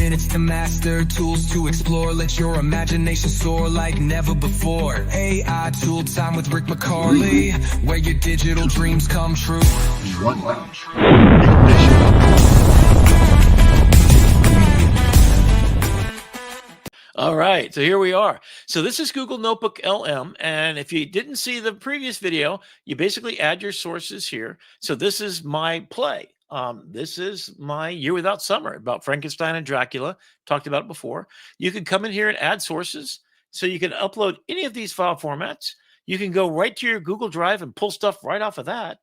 minutes to master, tools to explore. Let your imagination soar like never before. AI Tool Time with Rick McCarly, where your digital dreams come true. One lounge. Ignition. All right, so here we are. So this is Google NotebookLM, and if you didn't see the previous video, you basically add your sources here. So this is my play. This is my Year Without Summer about Frankenstein and Dracula. Talked about it before. You can come in here and add sources. So you can upload any of these file formats. You can go right to your Google Drive and pull stuff right off of that.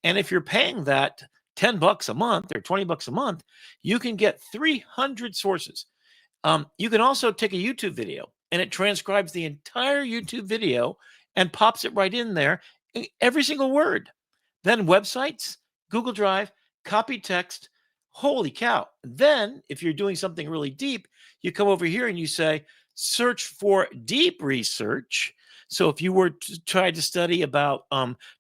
And if you're paying that $10 a month or $20 a month, you can get 300 sources. You can also take a YouTube video and it transcribes the entire YouTube video and pops it right in there, every single word. Then websites, Google Drive, copy text. Holy cow. Then if you're doing something really deep, you come over here and you say, search for deep research. So if you were to try to study about,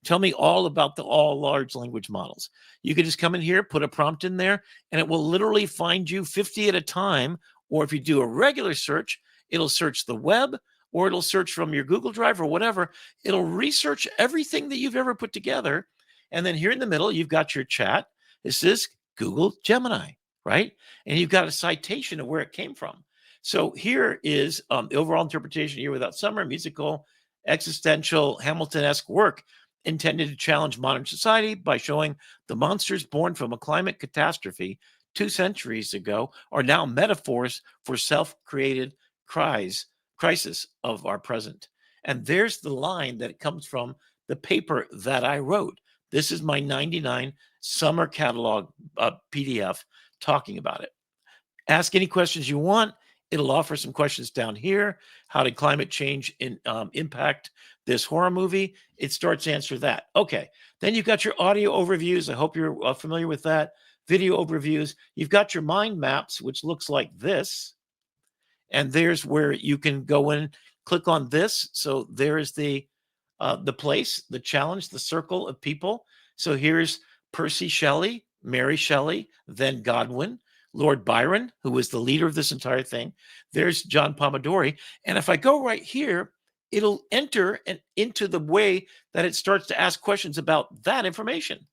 tell me all about all large language models, you could just come in here, put a prompt in there, and it will literally find you 50 at a time. Or if you do a regular search, it'll search the web, or it'll search from your Google Drive or whatever. It'll research everything that you've ever put together. And then here in the middle, you've got your chat. This is Google Gemini, right? And you've got a citation of where it came from. So here is the overall interpretation of Year Without Summer, musical, existential, Hamilton-esque work intended to challenge modern society by showing the monsters born from a climate catastrophe 2 centuries ago are now metaphors for self-created crisis of our present. And there's the line that comes from the paper that I wrote. This is my 99 summer catalog PDF talking about it. Ask any questions you want. It'll offer some questions down here. How did climate change impact this horror movie? It starts to answer that. Okay, then you've got your audio overviews. I hope you're familiar with that. Video overviews. You've got your mind maps, which looks like this. And there's where you can go in, click on this. So there's the place, the challenge, the circle of people. So here's Percy Shelley, Mary Shelley, then Godwin, Lord Byron, who was the leader of this entire thing. There's John Pomodori. And if I go right here, it'll enter into the way that it starts to ask questions about that information.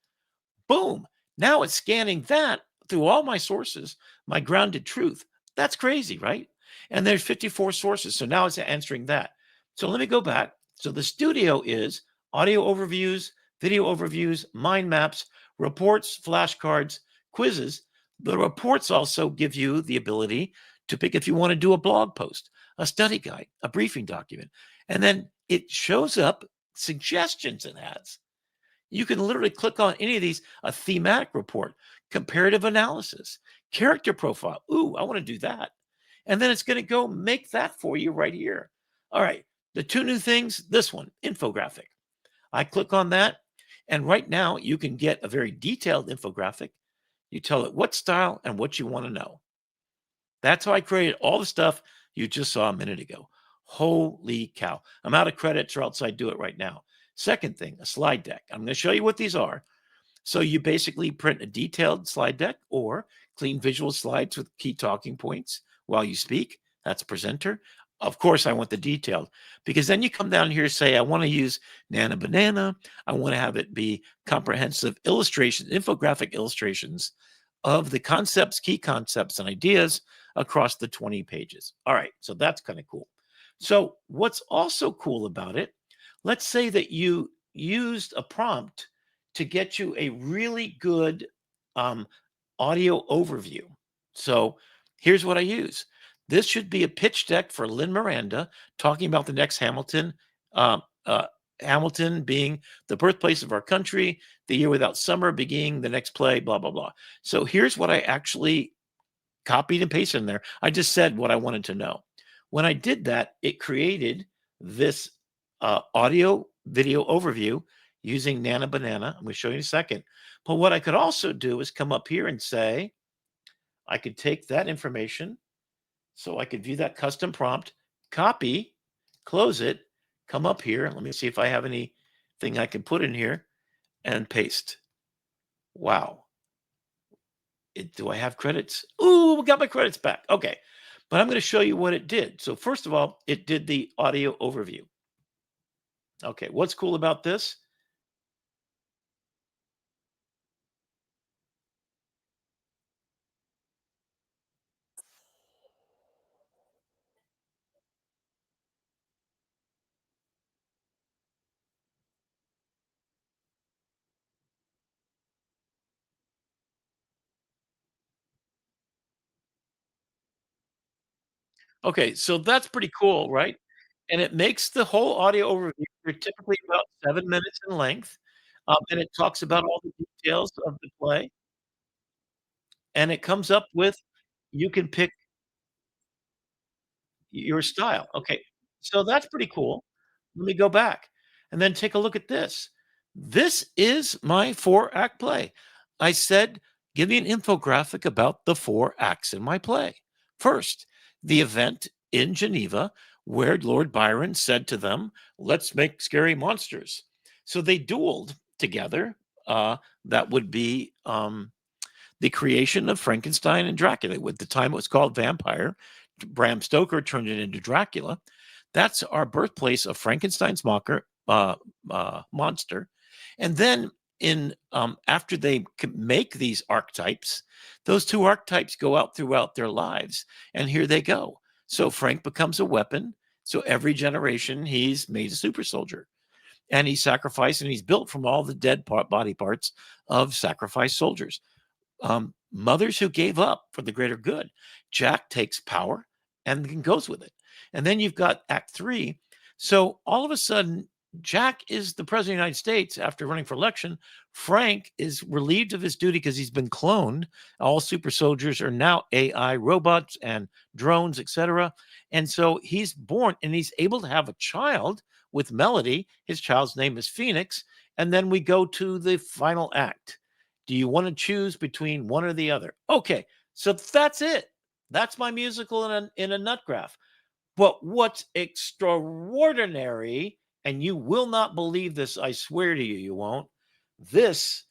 Boom. Now it's scanning that through all my sources, my grounded truth. That's crazy, right? And there's 54 sources. So now it's answering that. So let me go back. So the studio is audio overviews, video overviews, mind maps, reports, flashcards, quizzes. The reports also give you the ability to pick if you want to do a blog post, a study guide, a briefing document. And then it shows up suggestions it has. You can literally click on any of these, a thematic report, comparative analysis, character profile. Ooh, I want to do that. And then it's going to go make that for you right here. All right, the 2 new things, this one, infographic. I click on that, and right now you can get a very detailed infographic. You tell it what style and what you want to know. That's how I created all the stuff you just saw a minute ago. Holy cow. I'm out of credits or else I'd do it right now. Second thing, a slide deck. I'm going to show you what these are. So you basically print a detailed slide deck or clean visual slides with key talking points while you speak. That's a presenter. Of course, I want the detailed because then you come down here and say, I want to use Nana Banana. I want to have it be comprehensive illustrations, infographic illustrations of the concepts, key concepts, and ideas across the 20 pages. All right, so that's kind of cool. So what's also cool about it, let's say that you used a prompt to get you a really good audio overview. So here's what I use. This should be a pitch deck for Lin-Miranda talking about the next Hamilton, Hamilton being the birthplace of our country, the Year Without Summer being the next play, blah, blah, blah. So here's what I actually copied and pasted in there. I just said what I wanted to know. When I did that, it created this audio video overview using Nana Banana. I'm going to show you in a second. But what I could also do is come up here and say, I could take that information. So I could view that custom prompt, copy, close it, come up here. Let me see if I have anything I can put in here and paste. Wow. Do I have credits? Ooh, we got my credits back. Okay. But I'm going to show you what it did. So first of all, it did the audio overview. Okay. What's cool about this? Okay. So that's pretty cool, right? And it makes the whole audio overview. They're typically about 7 minutes in length. And it talks about all the details of the play. And it comes up with, you can pick your style. Okay. So that's pretty cool. Let me go back and then take a look at this. This is my 4-act play. I said, give me an infographic about the 4 acts in my play. First, the event in Geneva where Lord Byron said to them, let's make scary monsters. So they dueled together. That would be the creation of Frankenstein and Dracula. At the time it was called Vampire. Bram Stoker turned it into Dracula. That's our birthplace of Frankenstein's monster. And then in after they make these archetypes, those 2 archetypes go out throughout their lives, and here they go. So Frank becomes a weapon. So every generation he's made a super soldier, and he's sacrificed, and he's built from all the dead body parts of sacrificed soldiers. Mothers who gave up for the greater good. Jack takes power and goes with it. And then you've got Act Three. So all of a sudden, Jack is the president of the United States after running for election. Frank is relieved of his duty because he's been cloned. All super soldiers are now AI robots and drones, etc. And so he's born and he's able to have a child with Melody. His child's name is Phoenix. And then we go to the final act. Do you want to choose between one or the other? Okay, so that's it. That's my musical in a nut graph. But what's extraordinary, and you will not believe this, I swear to you, you won't. This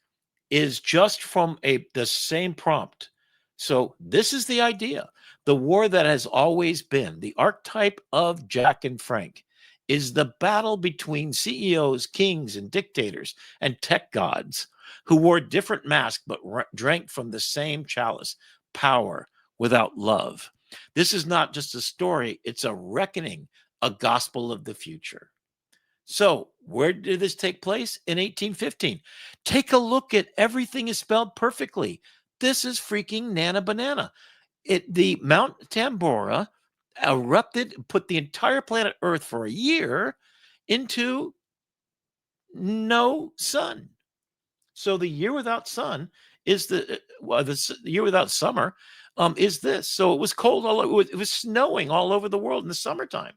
is just from the same prompt. So this is the idea. The war that has always been, the archetype of Jack and Frank, is the battle between CEOs, kings, and dictators and tech gods who wore different masks but drank from the same chalice, power without love. This is not just a story, it's a reckoning, a gospel of the future. So, where did this take place? In 1815. Take a look at everything is spelled perfectly. This is freaking Nana Banana. The Mount Tambora erupted, put the entire planet Earth for a year into no sun. So the year without sun is the year without summer is this. So it was cold it was snowing all over the world in the summertime.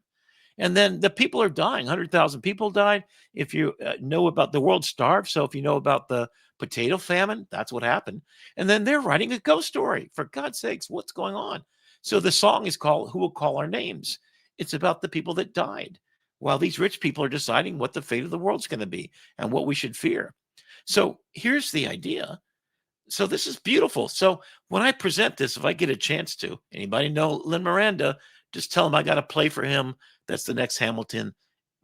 And then the people are dying. 100,000 people died. If you know about the world starved, so if you know about the potato famine, that's what happened. And then they're writing a ghost story. For God's sakes, what's going on? So the song is called "Who Will Call Our Names." It's about the people that died, while these rich people are deciding what the fate of the world's going to be and what we should fear. So here's the idea. So this is beautiful. So when I present this, if I get a chance to, anybody know Lin Miranda, just tell him I got to play for him. That's the next Hamilton,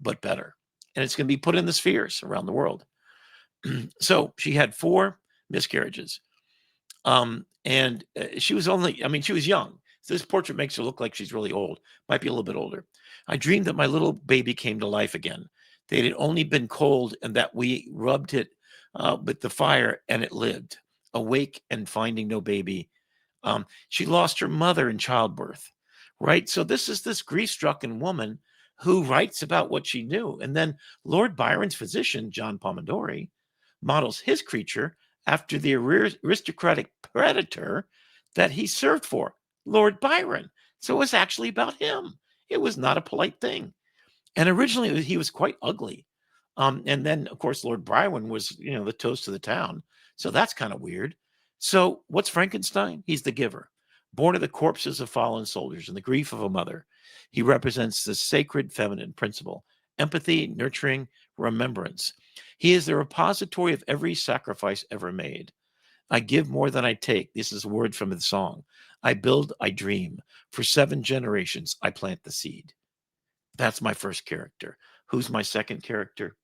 but better. And it's going to be put in the spheres around the world. So she had 4 miscarriages. And she was only, I mean, she was young. So this portrait makes her look like she's really old, might be a little bit older. I dreamed that my little baby came to life again. They had only been cold and that we rubbed it with the fire and it lived, awake and finding no baby. She lost her mother in childbirth, right? So this is this grief-stricken woman who writes about what she knew. And then Lord Byron's physician, John Pomodori, models his creature after the aristocratic predator that he served for, Lord Byron. So it was actually about him. It was not a polite thing. And originally he was quite ugly. And then, of course, Lord Byron was, the toast of the town. So that's kind of weird. So what's Frankenstein? He's the giver, born of the corpses of fallen soldiers and the grief of a mother. He represents the sacred feminine principle, empathy, nurturing, remembrance. He is the repository of every sacrifice ever made. I give more than I take. This is a word from the song. I build, I dream. For 7 generations, I plant the seed. That's my first character. Who's my second character?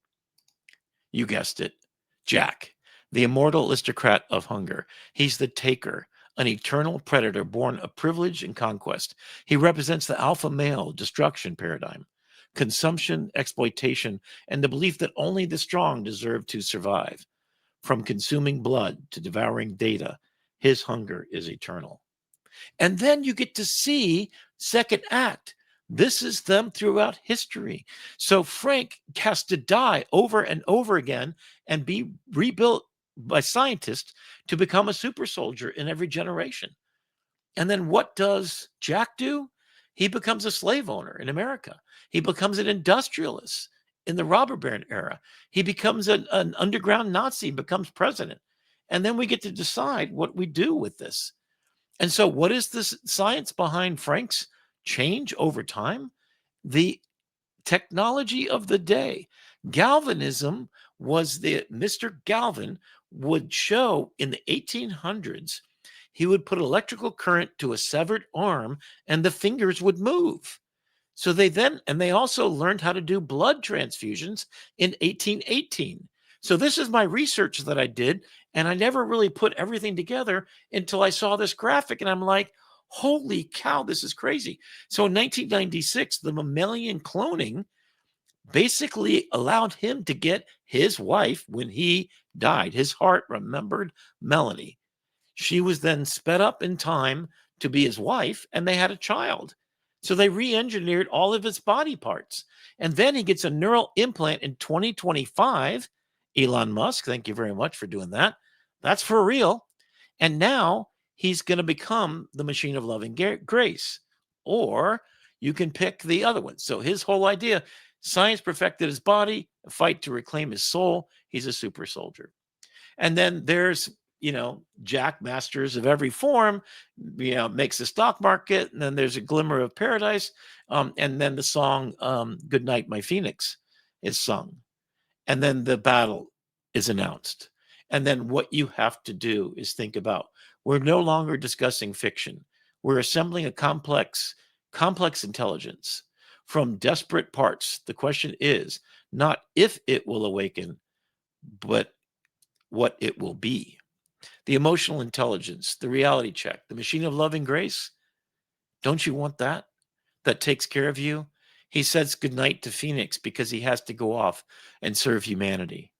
You guessed it, Jack, the immortal aristocrat of hunger. He's the taker, an eternal predator born of privilege and conquest. He represents the alpha male destruction paradigm, consumption, exploitation, and the belief that only the strong deserve to survive. From consuming blood to devouring data, his hunger is eternal. And then you get to see second act. This is them throughout history. So Frank has to die over and over again and be rebuilt by scientists to become a super soldier in every generation. And then what does Jack do? He becomes a slave owner in America. He becomes an industrialist in the robber baron era. He becomes an underground Nazi, becomes president. And then we get to decide what we do with this. And so, what is the science behind Frank's change over time? The technology of the day. Galvanism was the Mr. Galvin would show in the 1800s, he would put electrical current to a severed arm and the fingers would move. So they also learned how to do blood transfusions in 1818. So this is my research that I did, and I never really put everything together until I saw this graphic, and I'm like, holy cow, this is crazy. So in 1996, the mammalian cloning basically allowed him to get his wife when he died. His heart remembered Melanie. She was then sped up in time to be his wife, and they had a child. So they re-engineered all of his body parts. And then he gets a neural implant in 2025. Elon Musk, thank you very much for doing that. That's for real. And now he's going to become the machine of loving grace. Or you can pick the other one. So his whole idea, science perfected his body, a fight to reclaim his soul. He's a super soldier. And then there's Jack, masters of every form, makes the stock market. And then there's a glimmer of paradise. And then the song, Good Night, My Phoenix, is sung. And then the battle is announced. And then what you have to do is think about, we're no longer discussing fiction. We're assembling a complex intelligence from desperate parts. The question is not if it will awaken, but what it will be. The emotional intelligence, the reality check, the machine of loving grace. Don't you want that? That takes care of you? He says goodnight to Phoenix because he has to go off and serve humanity.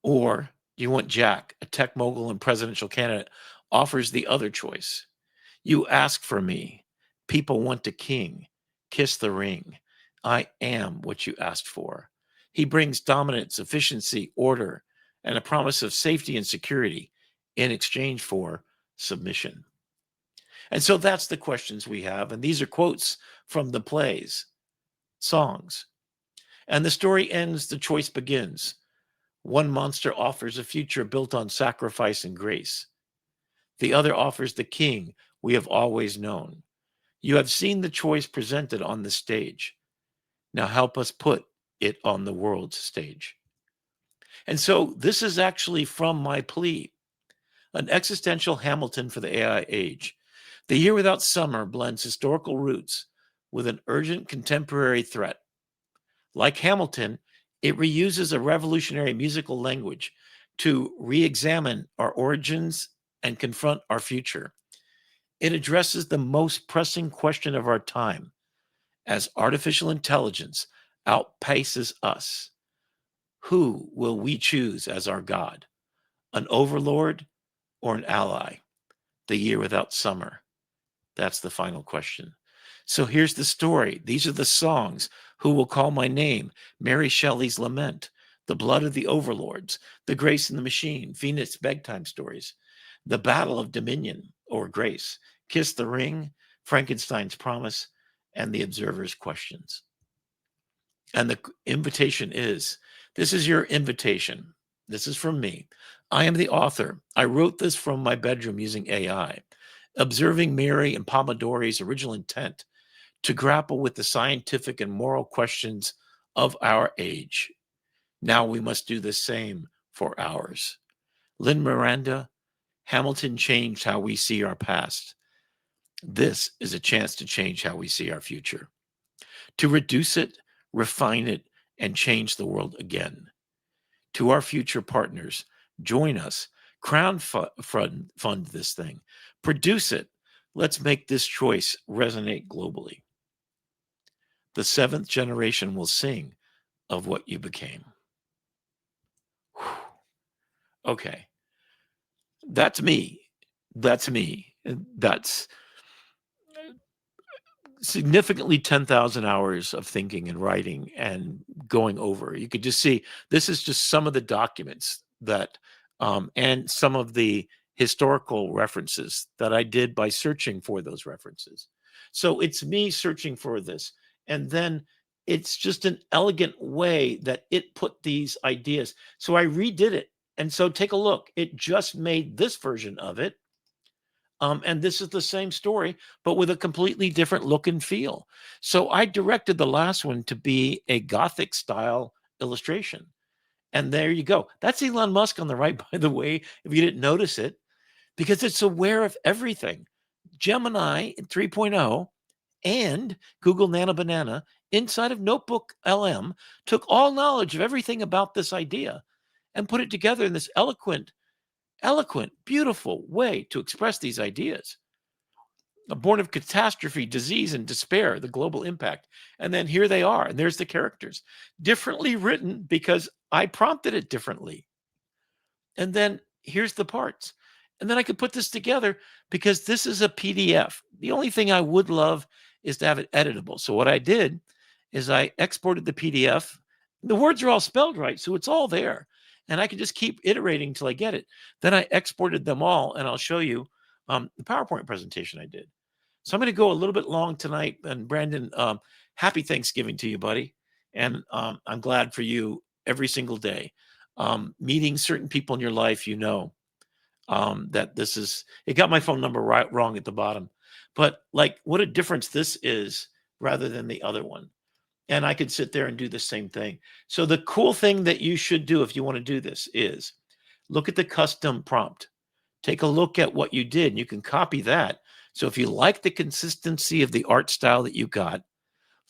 Or do you want Jack, a tech mogul and presidential candidate, offers the other choice? You ask for me. People want a king. Kiss the ring. I am what you asked for. He brings dominance, efficiency, order, and a promise of safety and security in exchange for submission. And so that's the questions we have. And these are quotes from the plays, songs. And the story ends, the choice begins. One monster offers a future built on sacrifice and grace. The other offers the king we have always known. You have seen the choice presented on the stage. Now help us put it on the world's stage. And so this is actually from my plea, an existential Hamilton for the AI age. The Year Without Summer blends historical roots with an urgent contemporary threat. Like Hamilton, it reuses a revolutionary musical language to re-examine our origins and confront our future. It addresses the most pressing question of our time. As artificial intelligence outpaces us, who will we choose as our God? An overlord or an ally? The Year Without Summer. That's the final question. So here's the story. These are the songs. Who Will Call My Name? Mary Shelley's Lament. The Blood of the Overlords. The Grace in the Machine. Phoenix Bedtime Stories. The Battle of Dominion or Grace. Kiss the Ring. Frankenstein's Promise. And the Observer's Questions. And the invitation is, this is your invitation. This is from me. I am the author. I wrote this from my bedroom using AI, observing Mary and Pomodori's original intent to grapple with the scientific and moral questions of our age. Now we must do the same for ours. Lin Miranda, Hamilton changed how we see our past. This is a chance to change how we see our future, to reduce it, refine it, and change the world again. To our future partners, join us, fund this thing, produce it. Let's make this choice resonate globally. The seventh generation will sing of what you became. Whew. Okay, that's me. That's me. That's significantly 10,000 hours of thinking and writing and going over. You could just see this is just some of the documents that, and some of the historical references that I did by searching for those references. So it's me searching for this. And then it's just an elegant way that it put these ideas. So I redid it. And so take a look. It just made this version of it. And this is the same story, but with a completely different look and feel. So I directed the last one to be a Gothic style illustration. And there you go. That's Elon Musk on the right, by the way, if you didn't notice it, because it's aware of everything. Gemini 3.0 and Google Nano Banana inside of Notebook LM took all knowledge of everything about this idea and put it together in this eloquent, beautiful way to express these ideas. Born of catastrophe, disease, and despair, the global impact. And then here they are, and there's the characters, differently written because I prompted it differently. And then here's the parts. And then I could put this together because this is a PDF. The only thing I would love is to have it editable. So what I did is I exported the PDF. The words are all spelled right, so it's all there. And I can just keep iterating until I get it. Then I exported them all, and I'll show you the PowerPoint presentation I did. So I'm going to go a little bit long tonight. And Brandon, happy Thanksgiving to you, buddy. And I'm glad for you every single day. Meeting certain people in your life, you know, that this is, it got my phone number wrong at the bottom. But like what a difference this is rather than the other one. And I could sit there and do the same thing. So the cool thing that you should do if you want to do this is look at the custom prompt. Take a look at what you did, and you can copy that. So if you like the consistency of the art style that you got,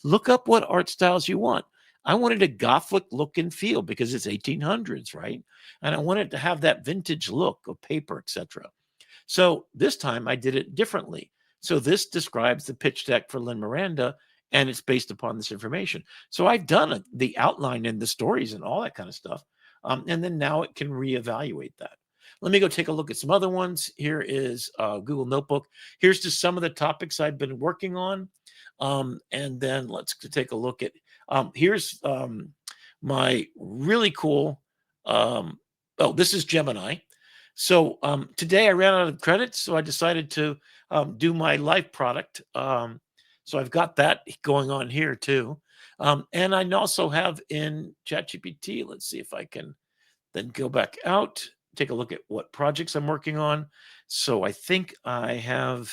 look up what art styles you want. I wanted a Gothic look and feel because it's 1800s, right? And I wanted to have that vintage look of paper, etc. So this time I did it differently. So this describes the pitch deck for Lin Miranda, and it's based upon this information. So I've done the outline and the stories and all that kind of stuff. And then now it can reevaluate that. Let me go take a look at some other ones. Here is Google Notebook. Here's just some of the topics I've been working on. And then let's take a look at, here's my really cool, this is Gemini. So today I ran out of credits, so I decided to do my life product. So I've got that going on here too. And I also have in ChatGPT, let's see if I can then go back out, take a look at what projects I'm working on. So I think I have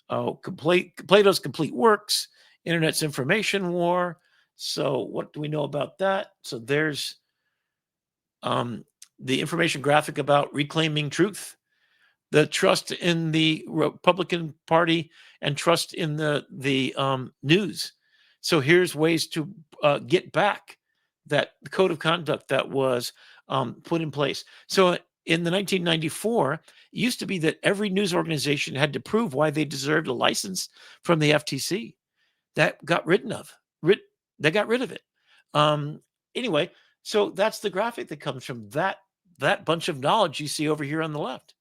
Plato's Complete Works, Internet's Information War. So what do we know about that? So there's the information graphic about reclaiming truth, the trust in the Republican Party, and trust in the news. So here's ways to get back that code of conduct that was put in place. So in the 1994, it used to be that every news organization had to prove why they deserved a license from the FTC. That got rid of it. Anyway, so that's the graphic that comes from that bunch of knowledge you see over here on the left.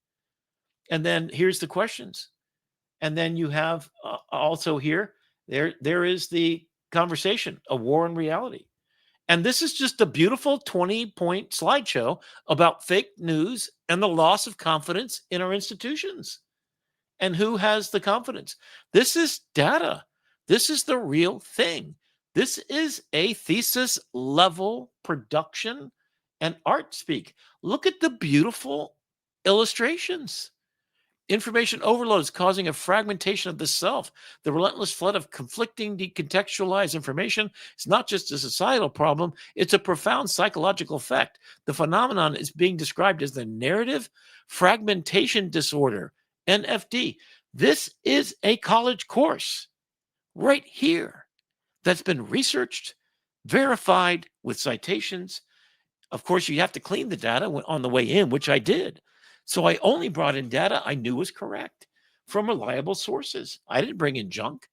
And then here's the questions. And then you have also here, there is the conversation, a war in reality. And this is just a beautiful 20-point slideshow about fake news and the loss of confidence in our institutions. And who has the confidence? This is data. This is the real thing. This is a thesis level production and art speak. Look at the beautiful illustrations. Information overload is causing a fragmentation of the self. The relentless flood of conflicting, decontextualized information is not just a societal problem, it's a profound psychological effect. The phenomenon is being described as the narrative fragmentation disorder, NFD. This is a college course right here that's been researched, verified with citations. Of course, you have to clean the data on the way in, which I did. So I only brought in data I knew was correct from reliable sources. I didn't bring in junk.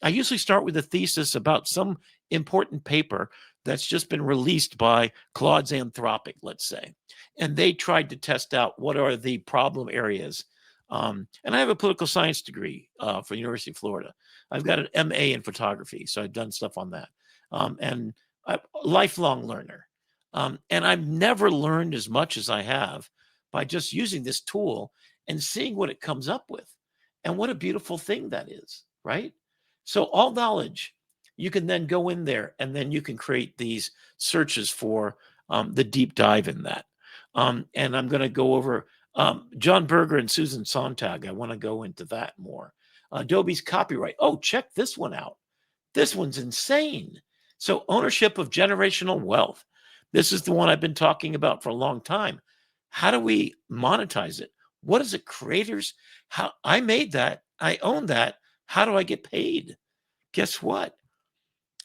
I usually start with a thesis about some important paper that's just been released by Claude's Anthropic, let's say. And they tried to test out what are the problem areas. And I have a political science degree for the University of Florida. I've got an MA in photography, so I've done stuff on that. And I'm a lifelong learner. And I've never learned as much as I have by just using this tool and seeing what it comes up with. And what a beautiful thing that is, right? So all knowledge, you can then go in there and then you can create these searches for the deep dive in that. And I'm going to go over John Berger and Susan Sontag. I want to go into that more. Adobe's copyright. Oh, check this one out. This one's insane. So ownership of generational wealth. This is the one I've been talking about for a long time. How do we monetize it? What is it? Creators? How I made that. I own that. How do I get paid? Guess what?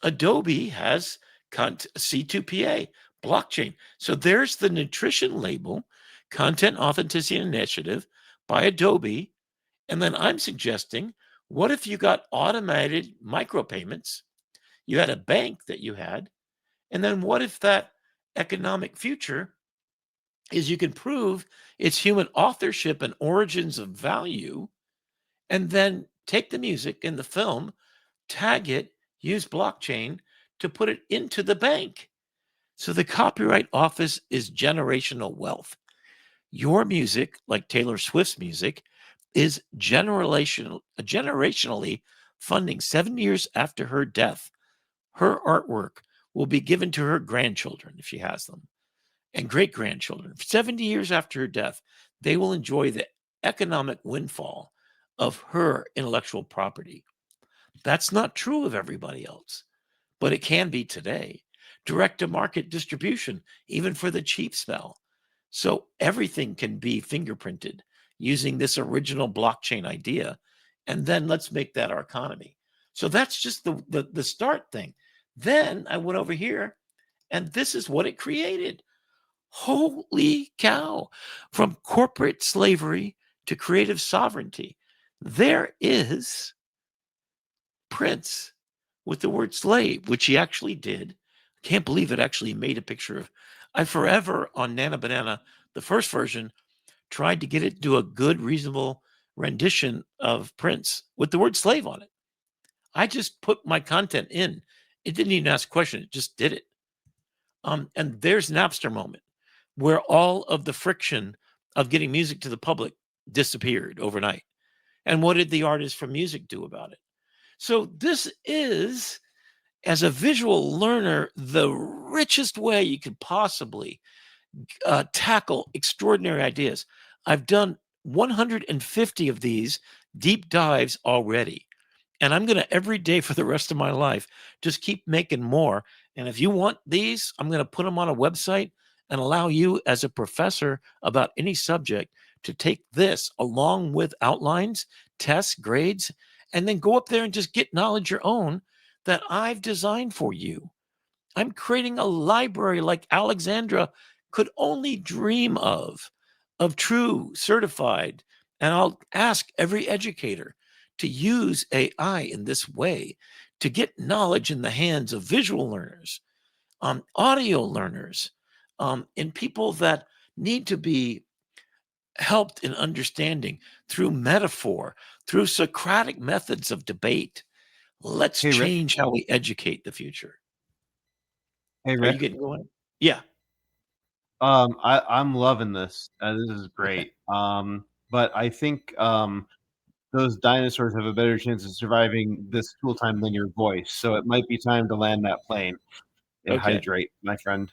Adobe has C2PA, blockchain. So there's the nutrition label, Content Authenticity Initiative by Adobe. And then I'm suggesting, what if you got automated micropayments? You had a bank that you had. And then what if that economic future is you can prove its human authorship and origins of value, and then take the music and the film, tag it, use blockchain to put it into the bank. So the Copyright Office is generational wealth. Your music, like Taylor Swift's music, is generationally funding 7 years after her death. Her artwork will be given to her grandchildren if she has them, and great grandchildren. 70 years after her death, they will enjoy the economic windfall of her intellectual property. That's not true of everybody else, but it can be today. Direct to market distribution, even for the cheap spell. So everything can be fingerprinted using this original blockchain idea. And then let's make that our economy. So that's just the start thing. Then I went over here, and this is what it created. Holy cow. From corporate slavery to creative sovereignty. There is Prince with the word slave, which he actually did. I can't believe it actually made a picture of. I forever on Nana Banana, the first version, tried to get it to do a good, reasonable rendition of Prince with the word slave on it. I just put my content in. It didn't even ask a question. It just did it. And there's Napster moment where all of the friction of getting music to the public disappeared overnight. And what did the artists from music do about it? So this is, as a visual learner, the richest way you could possibly tackle extraordinary ideas. I've done 150 of these deep dives already. And I'm going to every day for the rest of my life just keep making more. And if you want these, I'm going to put them on a website and allow you as a professor about any subject to take this along with outlines, tests, grades, and then go up there and just get knowledge your own that I've designed for you. I'm creating a library like Alexandra could only dream of true, certified. And I'll ask every educator to use AI in this way to get knowledge in the hands of visual learners, audio learners, and people that need to be helped in understanding through metaphor, through Socratic methods of debate. Let's Hey, Rick. change how we educate the future. Hey, Are you Rick. getting going? Yeah. I'm loving this. This is great. But I think those dinosaurs have a better chance of surviving this tool time than your voice. So it might be time to land that plane and Okay. hydrate, my friend.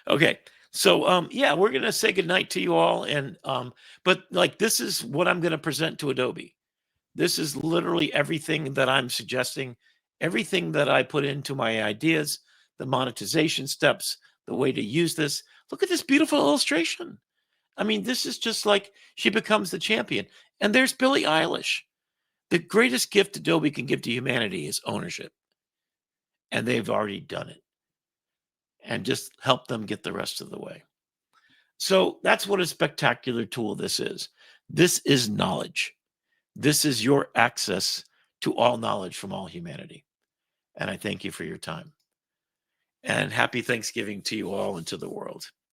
Okay. So yeah, we're gonna say goodnight to you all. And but like this is what I'm gonna present to Adobe. This is literally everything that I'm suggesting, everything that I put into my ideas, the monetization steps, the way to use this. Look at this beautiful illustration. I mean, this is just like she becomes the champion. And there's Billie Eilish. The greatest gift Adobe can give to humanity is ownership. And they've already done it. And just help them get the rest of the way. So that's what a spectacular tool this is. This is knowledge. This is your access to all knowledge from all humanity. And I thank you for your time. And happy Thanksgiving to you all and to the world.